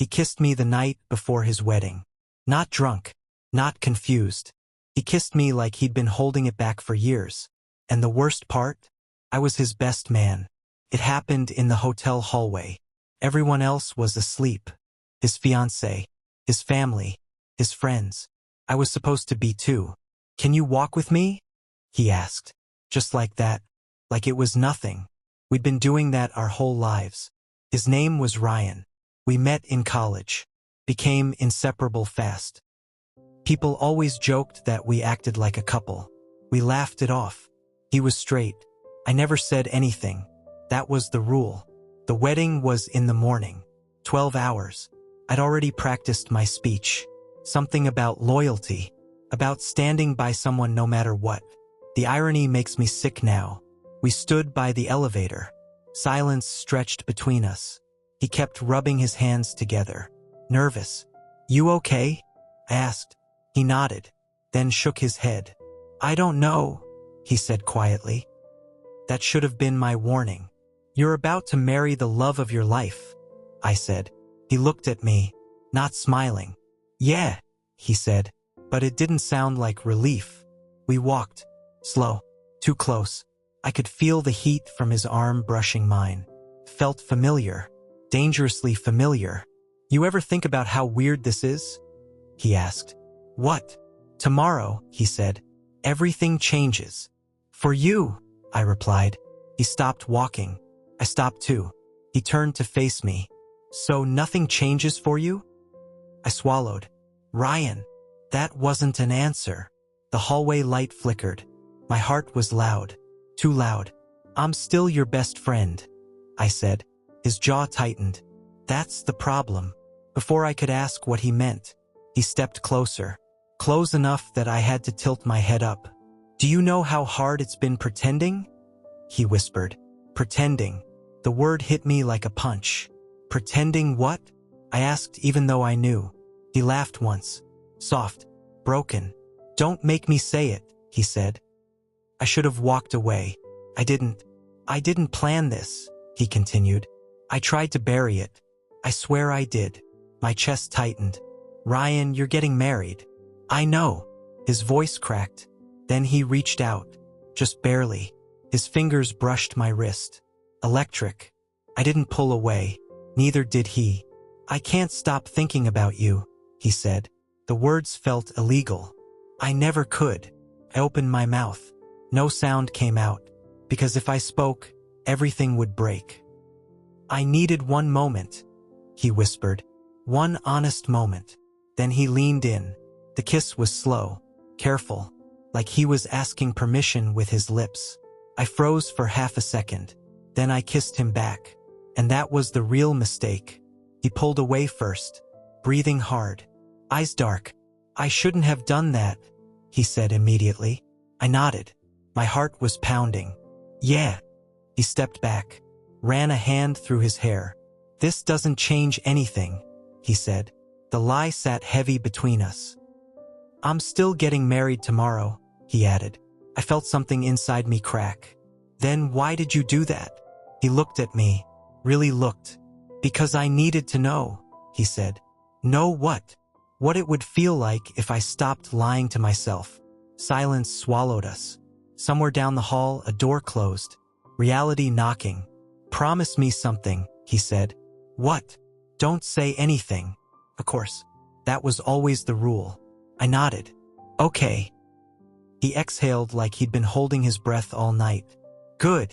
He kissed me the night before his wedding. Not drunk, not confused. He kissed me like he'd been holding it back for years. And the worst part? I was his best man. It happened in the hotel hallway. Everyone else was asleep. His fiancée, his family, his friends. I was supposed to be too. "Can you walk with me?" he asked. Just like that. Like it was nothing. We'd been doing that our whole lives. His name was Ryan. We met in college. Became inseparable fast. People always joked that we acted like a couple. We laughed it off. He was straight. I never said anything. That was the rule. The wedding was in the morning. 12 hours. I'd already practiced my speech. Something about loyalty. About standing by someone no matter what. The irony makes me sick now. We stood by the elevator. Silence stretched between us. He kept rubbing his hands together. Nervous. "You okay?" I asked. He nodded, then shook his head. "I don't know," he said quietly. "That should have been my warning. You're about to marry the love of your life," I said. He looked at me, not smiling. "Yeah," he said, but it didn't sound like relief. We walked. Slow. Too close. I could feel the heat from his arm brushing mine. Felt familiar. Dangerously familiar. "You ever think about how weird this is?" he asked. "What?" "Tomorrow," he said. "Everything changes." "For you," I replied. He stopped walking. I stopped too. He turned to face me. "So nothing changes for you?" I swallowed. "Ryan." That wasn't an answer. The hallway light flickered. My heart was loud. Too loud. "I'm still your best friend," I said. His jaw tightened. "That's the problem." Before I could ask what he meant, he stepped closer. Close enough that I had to tilt my head up. "Do you know how hard it's been pretending?" he whispered. Pretending. The word hit me like a punch. "Pretending what?" I asked, even though I knew. He laughed once. Soft. Broken. "Don't make me say it," he said. I should have walked away. I didn't plan this, he continued. I tried to bury it. I swear I did. My chest tightened. "Ryan, you're getting married." "I know." His voice cracked. Then he reached out. Just barely. His fingers brushed my wrist. Electric. I didn't pull away. Neither did he. "I can't stop thinking about you," he said. The words felt illegal. I never could. I opened my mouth. No sound came out. Because if I spoke, everything would break. "I needed one moment," he whispered. "One honest moment." Then he leaned in. The kiss was slow, careful, like he was asking permission with his lips. I froze for half a second. Then I kissed him back. And that was the real mistake. He pulled away first, breathing hard. Eyes dark. "I shouldn't have done that," he said immediately. I nodded. My heart was pounding. "Yeah." He stepped back, ran a hand through his hair. "This doesn't change anything," he said. The lie sat heavy between us. "I'm still getting married tomorrow," he added. I felt something inside me crack. "Then why did you do that?" He looked at me, really looked. "Because I needed to know," he said. "Know what?" What it would feel like if I stopped lying to myself. Silence swallowed us. Somewhere down the hall, a door closed. Reality knocking. "Promise me something," he said. "What?" "Don't say anything." Of course. That was always the rule. I nodded. "Okay." He exhaled like he'd been holding his breath all night. "Good,"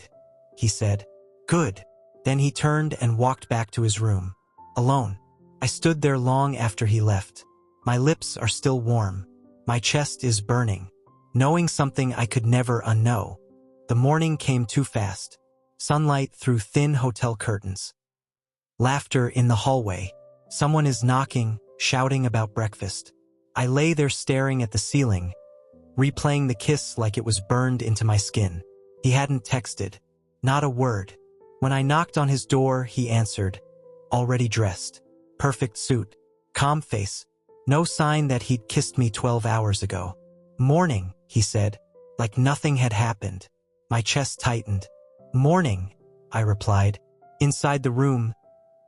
he said. "Good." Then he turned and walked back to his room. Alone. I stood there long after he left. My lips are still warm. My chest is burning. Knowing something I could never unknow. The morning came too fast. Sunlight through thin hotel curtains. Laughter in the hallway. Someone is knocking, shouting about breakfast. I lay there staring at the ceiling, replaying the kiss like it was burned into my skin. He hadn't texted. Not a word. When I knocked on his door, he answered. Already dressed. Perfect suit. Calm face. No sign that he'd kissed me 12 hours ago. "Morning," he said, like nothing had happened. My chest tightened. "Morning," I replied. Inside the room,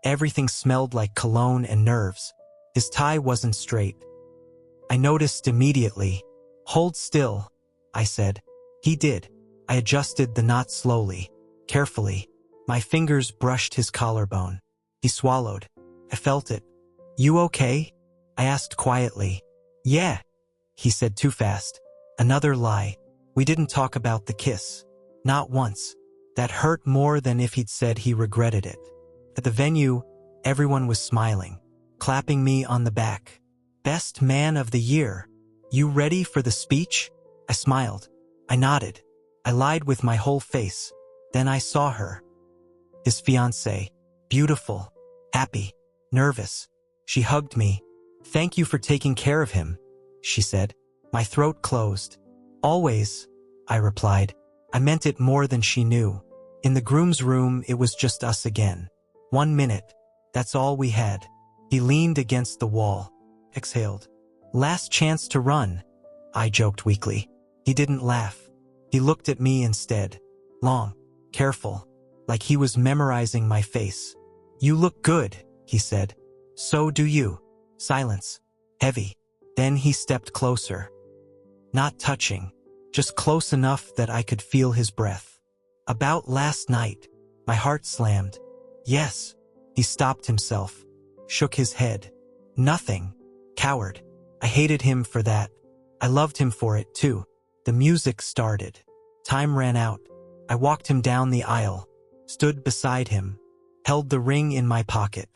Everything smelled like cologne and nerves. His tie wasn't straight. I noticed immediately. "Hold still," I said. He did. I adjusted the knot slowly, carefully. My fingers brushed his collarbone. He swallowed. I felt it. "You okay?" I asked quietly. "Yeah," he said too fast. Another lie. We didn't talk about the kiss. Not once. That hurt more than if he'd said he regretted it. At the venue, everyone was smiling, clapping me on the back. "Best man of the year. You ready for the speech?" I smiled. I nodded. I lied with my whole face. Then I saw her. His fiancée. Beautiful. Happy. Nervous. She hugged me. "Thank you for taking care of him," she said. My throat closed. "Always," I replied. I meant it more than she knew. In the groom's room, it was just us again. 1 minute. That's all we had. He leaned against the wall. Exhaled. "Last chance to run," I joked weakly. He didn't laugh. He looked at me instead. Long. Careful. Like he was memorizing my face. "You look good," he said. "So do you." Silence. Heavy. Then he stepped closer. Not touching. Just close enough that I could feel his breath. "About last night." My heart slammed. "Yes." He stopped himself. Shook his head. "Nothing. Coward." I hated him for that. I loved him for it too. The music started. Time ran out. I walked him down the aisle. Stood beside him. Held the ring in my pocket.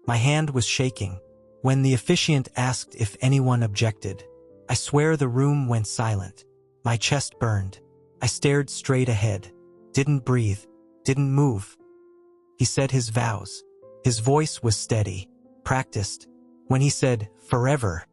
My hand was shaking. When the officiant asked if anyone objected, I swear the room went silent. My chest burned. I stared straight ahead. Didn't breathe. Didn't move. He said his vows. His voice was steady. Practiced. When he said, "Forever,"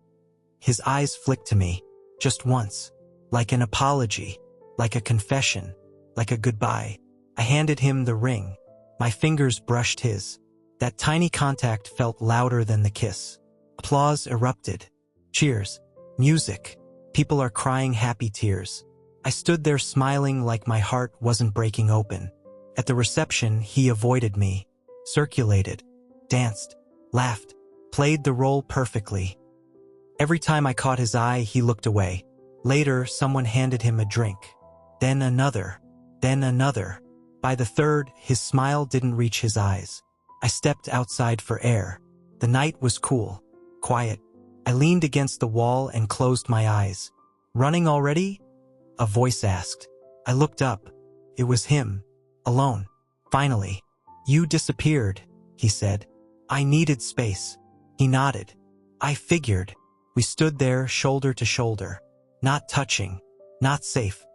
his eyes flicked to me. Just once. Like an apology. Like a confession. Like a goodbye. I handed him the ring. My fingers brushed his. That tiny contact felt louder than the kiss. Applause erupted. Cheers. Music. People are crying happy tears. I stood there smiling like my heart wasn't breaking open. At the reception, he avoided me. Circulated. Danced. Laughed. Played the role perfectly. Every time I caught his eye, he looked away. Later, someone handed him a drink. Then another. Then another. By the third, his smile didn't reach his eyes. I stepped outside for air. The night was cool. Quiet. I leaned against the wall and closed my eyes. "Running already?" a voice asked. I looked up. It was him. Alone. Finally. "You disappeared," he said. I needed space. He nodded. I figured. We stood there shoulder to shoulder. Not touching. Not safe.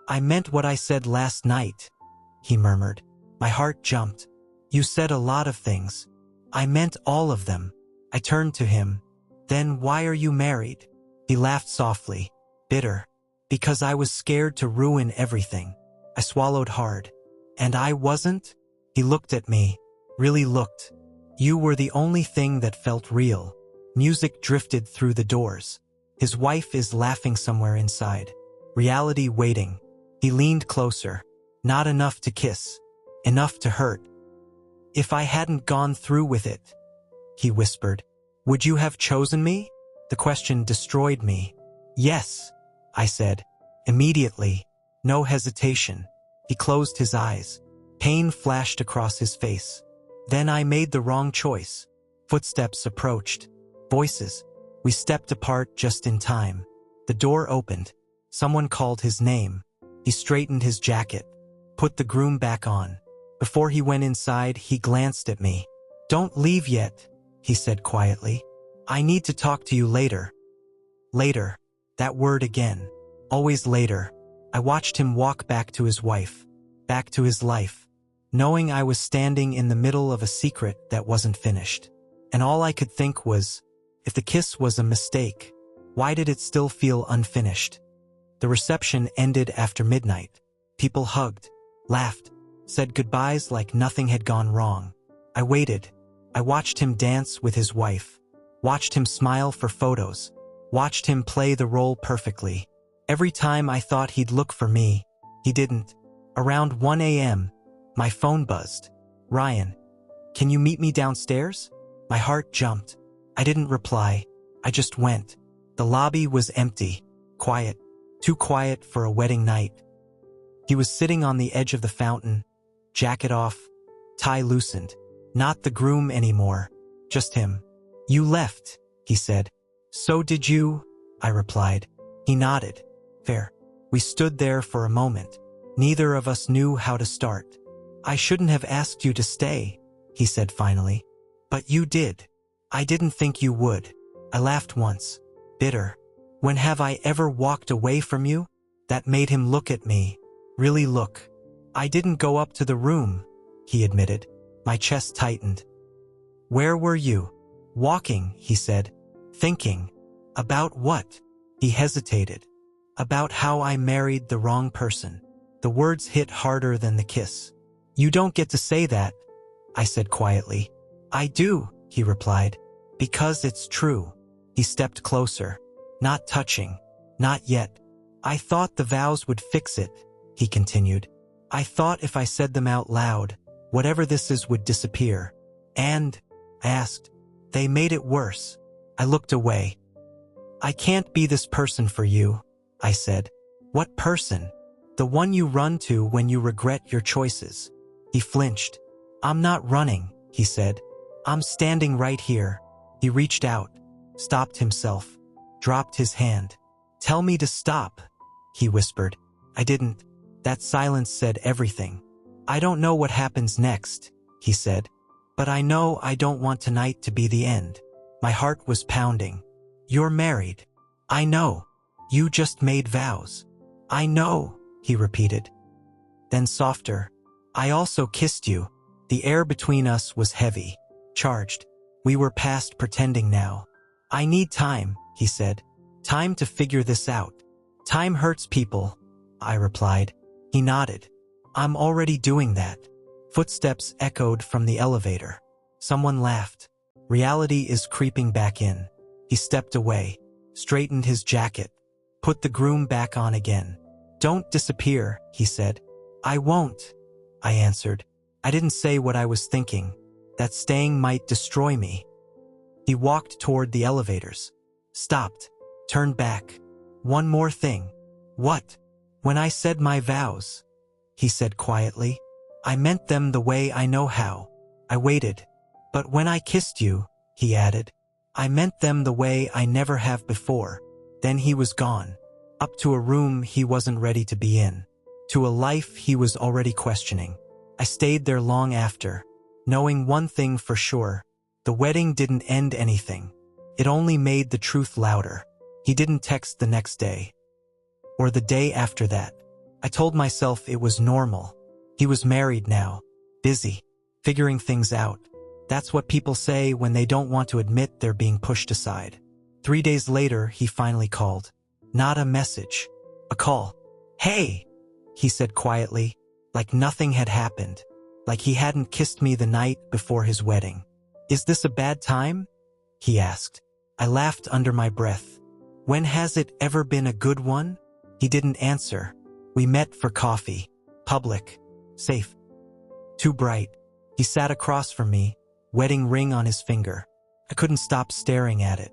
"I meant what I said last night," he murmured. My heart jumped. "You said a lot of things." "I meant all of them." I turned to him. "Then why are you married?" He laughed softly. Bitter. "Because I was scared to ruin everything." I swallowed hard. "And I wasn't?" He looked at me. Really looked. "You were the only thing that felt real." Music drifted through the doors. His wife is laughing somewhere inside. Reality waiting. He leaned closer. Not enough to kiss. Enough to hurt. "If I hadn't gone through with it," he whispered, "would you have chosen me?" The question destroyed me. "Yes," I said. Immediately. No hesitation. He closed his eyes. Pain flashed across his face. Then I made the wrong choice. Footsteps approached. Voices. We stepped apart just in time. The door opened. Someone called his name. He straightened his jacket. Put the groom back on. Before he went inside, he glanced at me. "Don't leave yet," he said quietly. "I need to talk to you later." Later. That word again. Always later. I watched him walk back to his wife. Back to his life. Knowing I was standing in the middle of a secret that wasn't finished. And all I could think was, if the kiss was a mistake, why did it still feel unfinished? The reception ended after midnight. People hugged, laughed, said goodbyes like nothing had gone wrong. I waited. I watched him dance with his wife. Watched him smile for photos. Watched him play the role perfectly. Every time I thought he'd look for me, he didn't. Around 1 a.m., my phone buzzed. "Ryan." Can you meet me downstairs? My heart jumped. I didn't reply. I just went. The lobby was empty, quiet, too quiet for a wedding night. He was sitting on the edge of the fountain, jacket off, tie loosened. Not the groom anymore, just him. You left, he said. So did you, I replied. He nodded. Fair. We stood there for a moment. Neither of us knew how to start. I shouldn't have asked you to stay, he said finally. But you did. I didn't think you would. I laughed once. Bitter. When have I ever walked away from you? That made him look at me. Really look. I didn't go up to the room, he admitted. My chest tightened. Where were you? Walking, he said. Thinking. About what? He hesitated. About how I married the wrong person. The words hit harder than the kiss. You don't get to say that, I said quietly. I do, he replied. Because it's true. He stepped closer. Not touching. Not yet. I thought the vows would fix it, he continued. I thought if I said them out loud, whatever this is would disappear. And, I asked, they made it worse. I looked away. I can't be this person for you, I said. What person? The one you run to when you regret your choices. He flinched. I'm not running, he said. I'm standing right here. He reached out, stopped himself, dropped his hand. Tell me to stop, he whispered. I didn't. That silence said everything. I don't know what happens next, he said. But I know I don't want tonight to be the end. My heart was pounding. You're married. I know. You just made vows. I know, he repeated. Then softer. I also kissed you. The air between us was heavy, charged. We were past pretending now. I need time, he said. Time to figure this out. Time hurts people, I replied. He nodded. I'm already doing that. Footsteps echoed from the elevator. Someone laughed. Reality is creeping back in. He stepped away, straightened his jacket, put the groom back on again. Don't disappear, he said. I won't, I answered. I didn't say what I was thinking, that staying might destroy me. He walked toward the elevators, stopped, turned back. One more thing. What? When I said my vows, he said quietly, I meant them the way I know how. I waited. But when I kissed you, he added, I meant them the way I never have before. Then he was gone, up to a room he wasn't ready to be in, to a life he was already questioning. I stayed there long after, knowing one thing for sure. The wedding didn't end anything. It only made the truth louder. He didn't text the next day, or the day after that. I told myself it was normal. He was married now, busy, figuring things out. That's what people say when they don't want to admit they're being pushed aside. 3 days later, he finally called. Not a message, a call. Hey, he said quietly, like nothing had happened, like he hadn't kissed me the night before his wedding. Is this a bad time? He asked. I laughed under my breath. When has it ever been a good one? He didn't answer. We met for coffee. Public. Safe. Too bright. He sat across from me, wedding ring on his finger. I couldn't stop staring at it.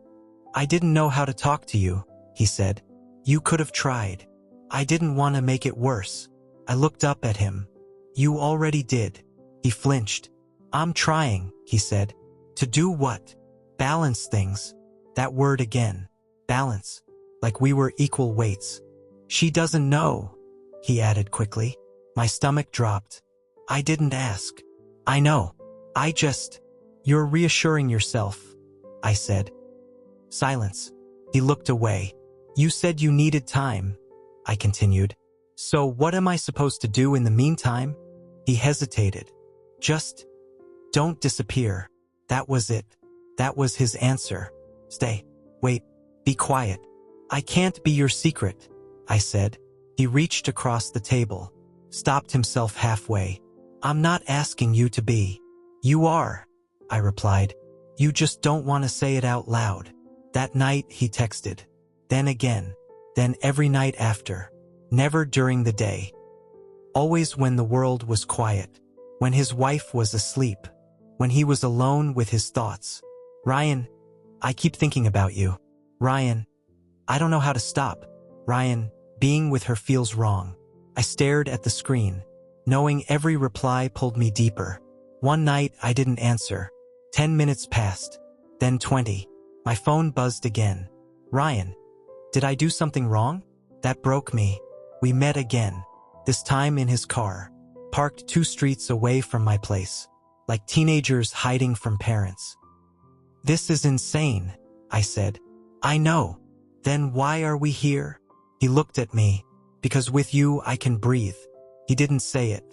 I didn't know how to talk to you, he said. You could have tried. I didn't want to make it worse. I looked up at him. You already did. He flinched. I'm trying, he said. To do what? Balance things. That word again. Balance. Like we were equal weights. She doesn't know, he added quickly. My stomach dropped. I didn't ask. I know. I just... You're reassuring yourself, I said. Silence. He looked away. You said you needed time, I continued. So what am I supposed to do in the meantime? He hesitated. Just don't disappear. That was it. That was his answer. Stay. Wait. Be quiet. I can't be your secret, I said. He reached across the table, stopped himself halfway. I'm not asking you to be. You are, I replied. You just don't want to say it out loud. That night, he texted. Then again. Then every night after. Never during the day. Always when the world was quiet. When his wife was asleep. when he was alone with his thoughts. Ryan, I keep thinking about you. Ryan, I don't know how to stop. Ryan, being with her feels wrong. I stared at the screen, knowing every reply pulled me deeper. One night, I didn't answer. 10 minutes passed, then 20. My phone buzzed again. Ryan, did I do something wrong? That broke me. We met again, this time in his car, parked 2 streets away from my place, like teenagers hiding from parents. This is insane, I said. I know. Then why are we here? He looked at me. Because with you I can breathe. He didn't say it,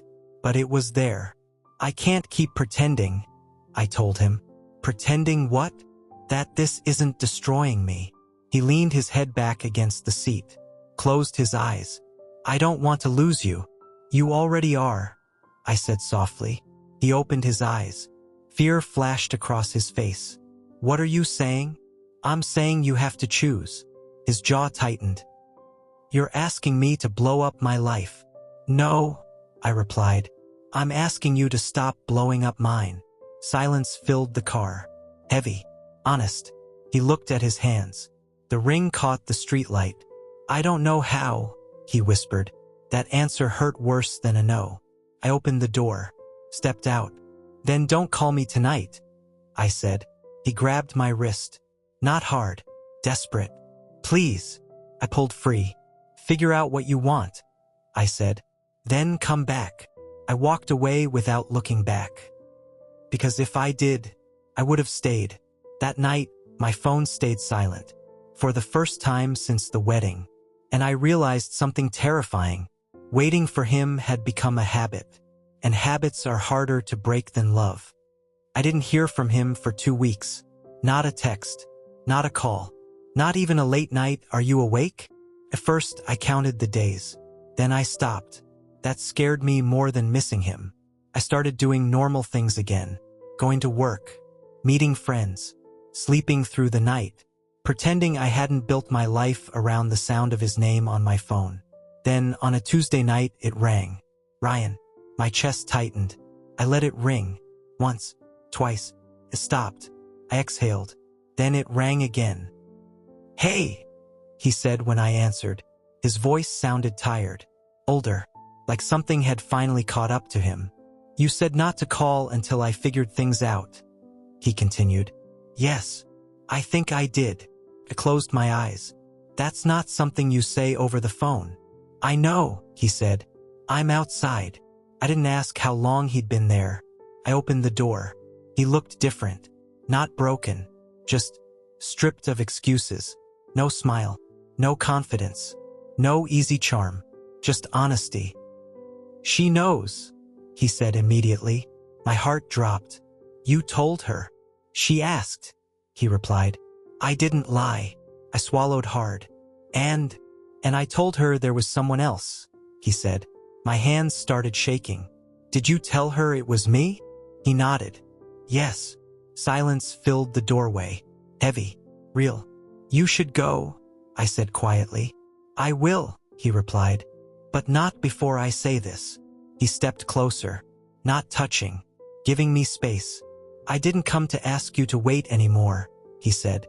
but it was there. I can't keep pretending, I told him. Pretending what? That this isn't destroying me. He leaned his head back against the seat, closed his eyes. I don't want to lose you. You already are, I said softly. He opened his eyes. Fear flashed across his face. What are you saying? I'm saying you have to choose. His jaw tightened. You're asking me to blow up my life. No, I replied. I'm asking you to stop blowing up mine. Silence filled the car. Heavy. Honest. He looked at his hands. The ring caught the streetlight. I don't know how, he whispered. That answer hurt worse than a no. I opened the door, stepped out. Then don't call me tonight, I said. He grabbed my wrist. Not hard. Desperate. Please. I pulled free. Figure out what you want, I said. Then come back. I walked away without looking back. Because if I did, I would have stayed. That night, my phone stayed silent. For the first time since the wedding. And I realized something terrifying. Waiting for him had become a habit. And habits are harder to break than love. I didn't hear from him for 2 weeks. Not a text. Not a call. Not even a late night, "Are you awake?" At first, I counted the days. Then I stopped. That scared me more than missing him. I started doing normal things again. Going to work. Meeting friends. Sleeping through the night. Pretending I hadn't built my life around the sound of his name on my phone. Then, on a Tuesday night, it rang. Ryan. My chest tightened. I let it ring. Once. Twice. It stopped. I exhaled. Then it rang again. Hey, he said when I answered. His voice sounded tired. Older. Like something had finally caught up to him. You said not to call until I figured things out. He continued. Yes, I think I did. I closed my eyes. That's not something you say over the phone. I know, he said. I'm outside. I didn't ask how long he'd been there. I opened the door. He looked different. Not broken. Just stripped of excuses. No smile. No confidence. No easy charm. Just honesty. She knows, he said immediately. My heart dropped. You told her. She asked, he replied. I didn't lie. I swallowed hard. And I told her there was someone else, he said. My hands started shaking. Did you tell her it was me? He nodded. Yes. Silence filled the doorway. Heavy. Real. You should go, I said quietly. I will, he replied. But not before I say this. He stepped closer. Not touching. Giving me space. I didn't come to ask you to wait anymore, he said.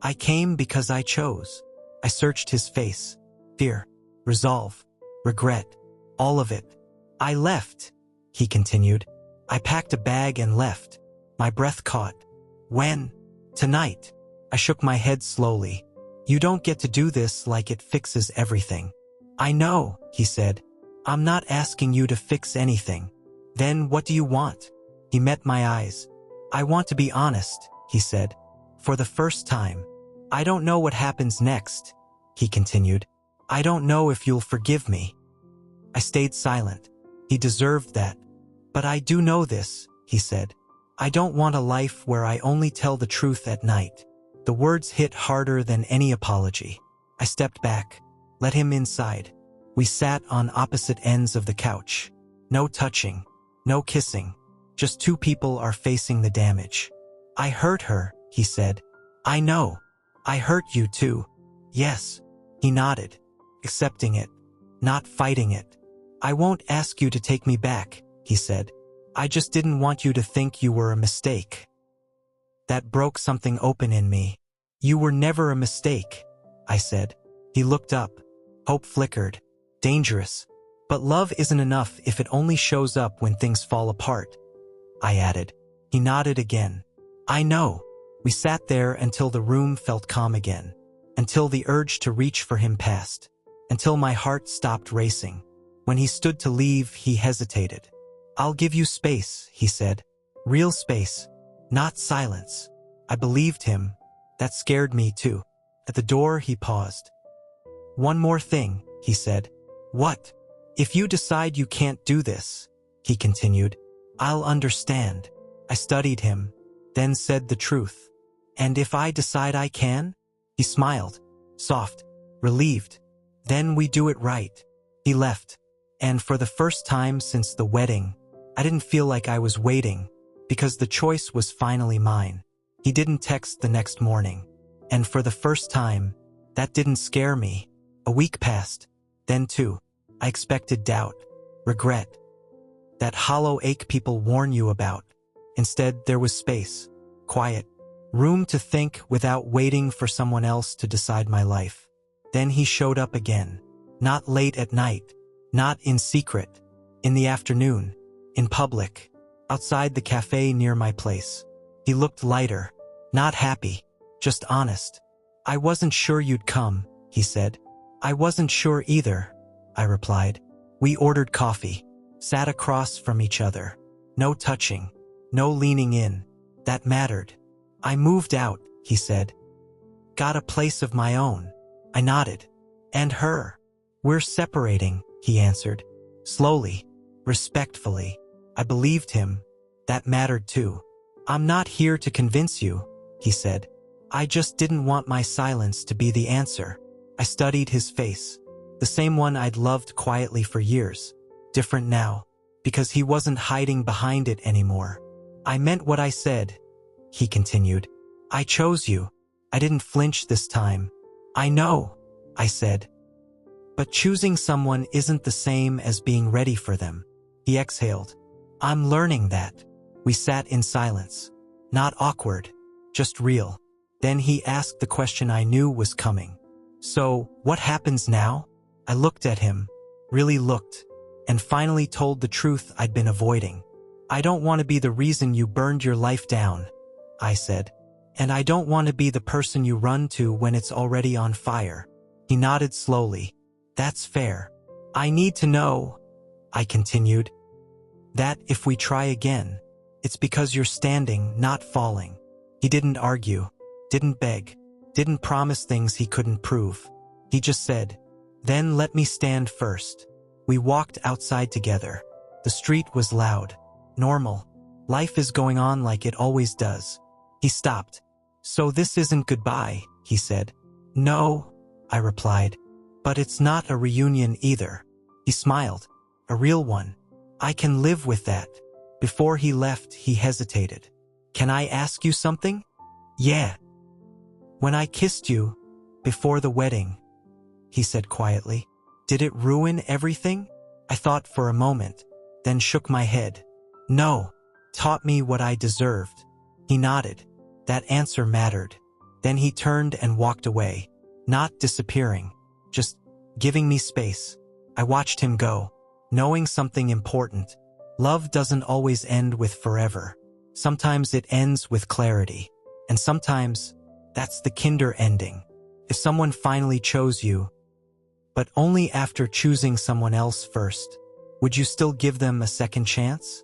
I came because I chose. I searched his face. Fear. Resolve. Regret. All of it. I left, he continued. I packed a bag and left. My breath caught. When? Tonight. I shook my head slowly. You don't get to do this like it fixes everything. I know, he said. I'm not asking you to fix anything. Then what do you want? He met my eyes. I want to be honest, he said. For the first time. I don't know what happens next, he continued. I don't know if you'll forgive me. I stayed silent. He deserved that. But I do know this, he said. I don't want a life where I only tell the truth at night. The words hit harder than any apology. I stepped back, let him inside. We sat on opposite ends of the couch. No touching, no kissing. Just 2 people are facing the damage. I hurt her, he said. I know. I hurt you too. Yes. He nodded, accepting it, not fighting it. I won't ask you to take me back, he said. I just didn't want you to think you were a mistake. That broke something open in me. You were never a mistake, I said. He looked up. Hope flickered. Dangerous. But love isn't enough if it only shows up when things fall apart, I added. He nodded again. I know. We sat there until the room felt calm again. Until the urge to reach for him passed. Until my heart stopped racing. When he stood to leave, he hesitated. I'll give you space, he said. Real space. Not silence. I believed him. That scared me too. At the door, he paused. One more thing, he said. What? If you decide you can't do this, he continued, I'll understand. I studied him, then said the truth. And if I decide I can? He smiled, soft, relieved. Then we do it right. He left. And for the first time since the wedding, I didn't feel like I was waiting, because the choice was finally mine. He didn't text the next morning. And for the first time, that didn't scare me. A week passed. Then too, I expected doubt, regret. That hollow ache people warn you about. Instead, there was space, quiet, room to think without waiting for someone else to decide my life. Then he showed up again. Not late at night, not in secret, in the afternoon, in public, outside the cafe near my place. He looked lighter, not happy, just honest. I wasn't sure you'd come, he said. I wasn't sure either, I replied. We ordered coffee, sat across from each other. No touching, no leaning in. That mattered. I moved out, he said. Got a place of my own. I nodded. And her. We're separating, he answered. Slowly, respectfully. I believed him. That mattered too. I'm not here to convince you, he said. I just didn't want my silence to be the answer. I studied his face. The same one I'd loved quietly for years. Different now, because he wasn't hiding behind it anymore. I meant what I said, he continued. I chose you. I didn't flinch this time. I know, I said. But choosing someone isn't the same as being ready for them. He exhaled. I'm learning that. We sat in silence. Not awkward, just real. Then he asked the question I knew was coming. So, what happens now? I looked at him, really looked, and finally told the truth I'd been avoiding. I don't want to be the reason you burned your life down, I said. And I don't want to be the person you run to when it's already on fire. He nodded slowly. That's fair. I need to know, I continued, that if we try again, it's because you're standing, not falling. He didn't argue, didn't beg, didn't promise things he couldn't prove. He just said, then let me stand first. We walked outside together. The street was loud, normal. Life is going on like it always does. He stopped. So this isn't goodbye, he said. No, I replied. But it's not a reunion either. He smiled. A real one. I can live with that. Before he left, he hesitated. Can I ask you something? Yeah. When I kissed you, before the wedding, he said quietly, did it ruin everything? I thought for a moment, then shook my head. No, taught me what I deserved. He nodded. That answer mattered. Then he turned and walked away, not disappearing, just giving me space. I watched him go, knowing something important. Love doesn't always end with forever. Sometimes it ends with clarity. And sometimes, that's the kinder ending. If someone finally chose you, but only after choosing someone else first, would you still give them a second chance?